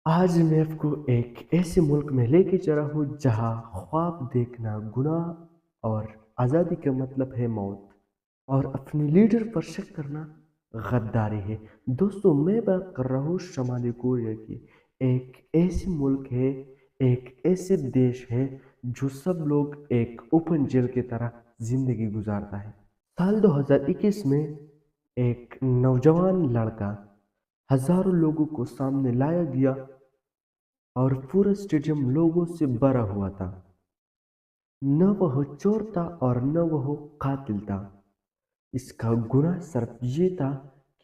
आज मैं आपको एक ऐसे मुल्क में लेके जा रहा हूँ जहाँ ख्वाब देखना गुनाह और आज़ादी का मतलब है मौत और अपने लीडर पर शक करना गद्दारी है। दोस्तों, मैं बात कर रहा हूँ शुमाली कोरिया की। एक ऐसी मुल्क है, एक ऐसे देश है जो सब लोग एक ओपन जेल की तरह जिंदगी गुजारता है। साल 2021 में एक नौजवान लड़का हजारों लोगों को सामने लाया गया और पूरा स्टेडियम लोगों से भरा हुआ था। न वह चोर था और न वह कातिल था। इसका गुनाह सिर्फ ये था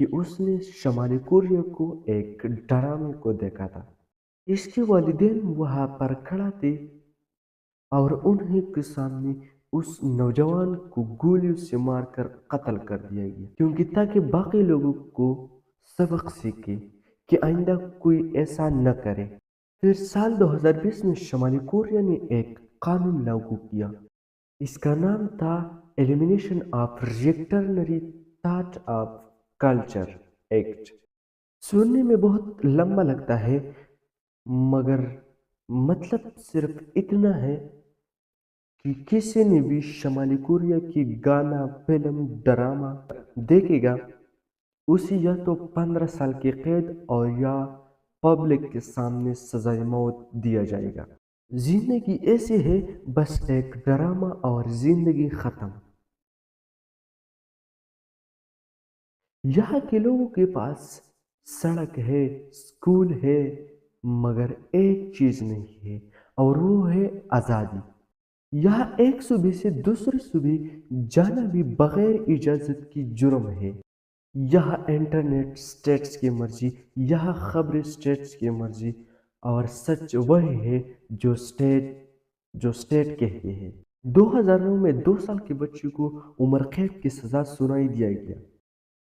कि उसने शमाली कोरिया को एक ड्रामे को देखा था। इसके वालिदैन वहां पर खड़ा थे और उन्हीं के सामने उस नौजवान को गोलियों से मारकर कत्ल कर दिया गया, क्योंकि ताकि बाकी लोगों को सबक सीखे कि आइंदा कोई ऐसा न करे। फिर साल 2020 में शुमाली कोरिया ने एक कानून लागू किया। इसका नाम था elimination of reactionary thought of culture act. सुनने में बहुत लंबा लगता है, मगर मतलब सिर्फ इतना है कि किसी ने भी शुमाली कोरिया की गाना, फिल्म, ड्रामा देखेगा, उसे या तो 15 साल की कैद और या पब्लिक के सामने सजाए मौत दिया जाएगा। जिंदगी ऐसे है, बस एक ड्रामा और जिंदगी खत्म। यहाँ के लोगों के पास सड़क है, स्कूल है, मगर एक चीज नहीं है, और वो है आजादी। यहाँ एक सूबे से दूसरे सूबे जाना भी बगैर इजाजत की जुर्म है। यहाँ इंटरनेट स्टेट्स की मर्जी, यहाँ खबरें स्टेट्स की मर्जी, और सच वही है जो स्टेट कहते हैं। 2009 में 2 साल के बच्चे को उम्र कैद की सजा सुनाई दिया गया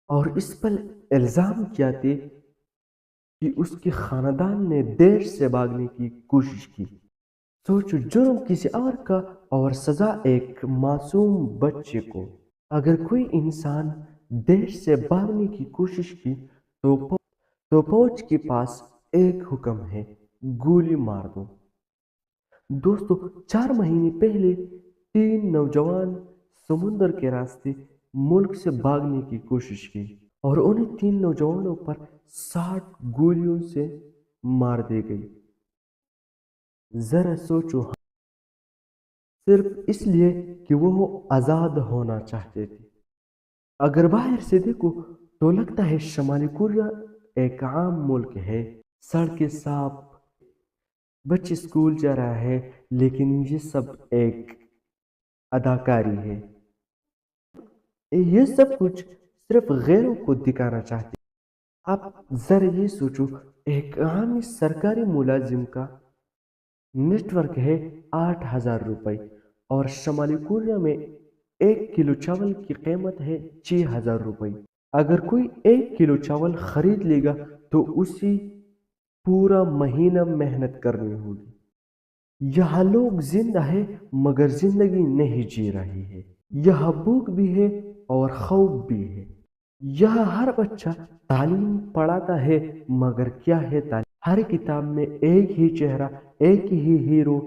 और इस पर इल्जाम किया थे कि उसके खानदान ने देश से भागने की कोशिश की। सोचो, जुर्म किसी और का और सजा एक मासूम बच्चे को। अगर कोई इंसान देश से भागने की कोशिश की तो फौज के पास एक हुक्म है, गोली मार दो। दोस्तों, 4 महीने पहले 3 नौजवान समुंदर के रास्ते मुल्क से भागने की कोशिश की और उन्हें 3 नौजवानों पर 60 गोलियों से मार दी गई। जरा सोचो, सिर्फ इसलिए कि वो आजाद होना चाहते थे। अगर बाहर से देखो तो लगता है शुमाली कोरिया एक आम मुल्क है। सड़कें साफ, बच्चे स्कूल जा रहा है, लेकिन ये सब एक अदाकारी है। ये सब कुछ सिर्फ गैरों को दिखाना चाहते हैं। आप जरा ये सोचो, एक आम सरकारी मुलाजिम का नेटवर्क है 8,000 रुपए, और शुमाली कोरिया में 1 किलो चावल की कीमत है 6,000 रुपए। अगर कोई 1 किलो चावल खरीद लेगा तो उसे पूरा महीना मेहनत करनी होगी। यहाँ लोग जिंदा है, मगर जिंदगी नहीं जी रही है। यहाँ भूख भी है और खौफ भी है। यहाँ हर बच्चा तालीम पढ़ाता है, मगर क्या है तालीम? हर किताब में एक ही चेहरा, एक ही hero,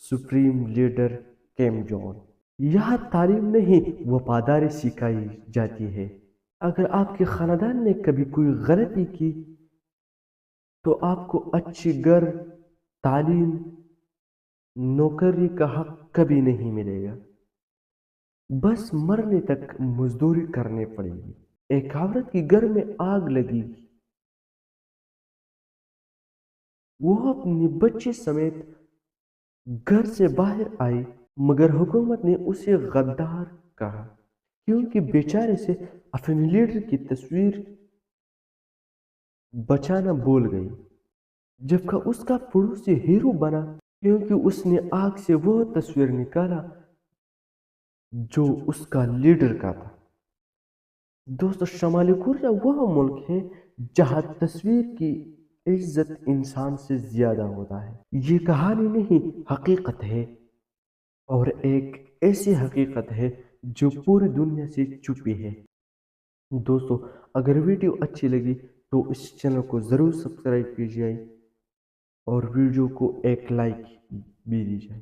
supreme leader Kim Jong. यहाँ तालीम नहीं, वफादारी सिखाई जाती है। अगर आपके खानदान ने कभी कोई गलती की तो आपको अच्छी घर, तालीम, नौकरी का हक कभी नहीं मिलेगा। बस मरने तक मजदूरी करनी पड़ेगी। एक औरत की घर में आग लगी, वो अपने बच्चे समेत घर से बाहर आई, मगर हुकूमत ने उसे गद्दार कहा, क्योंकि बेचारे से अपने लीडर की तस्वीर बचाना भूल गई। जबकि उसका पड़ोसी हीरो बना, क्योंकि उसने आग से वो तस्वीर निकाला जो उसका लीडर का था। दोस्तों, शुमाली कोरिया वह मुल्क है जहाँ तस्वीर की इज्जत इंसान से ज्यादा होता है। ये कहानी नहीं, हकीकत है, और एक ऐसी हकीकत है जो पूरी दुनिया से छुपी है। दोस्तों, अगर वीडियो अच्छी लगी तो इस चैनल को ज़रूर सब्सक्राइब कीजिए। اور ویڈیو کو ایک لائک بھی دی جائے۔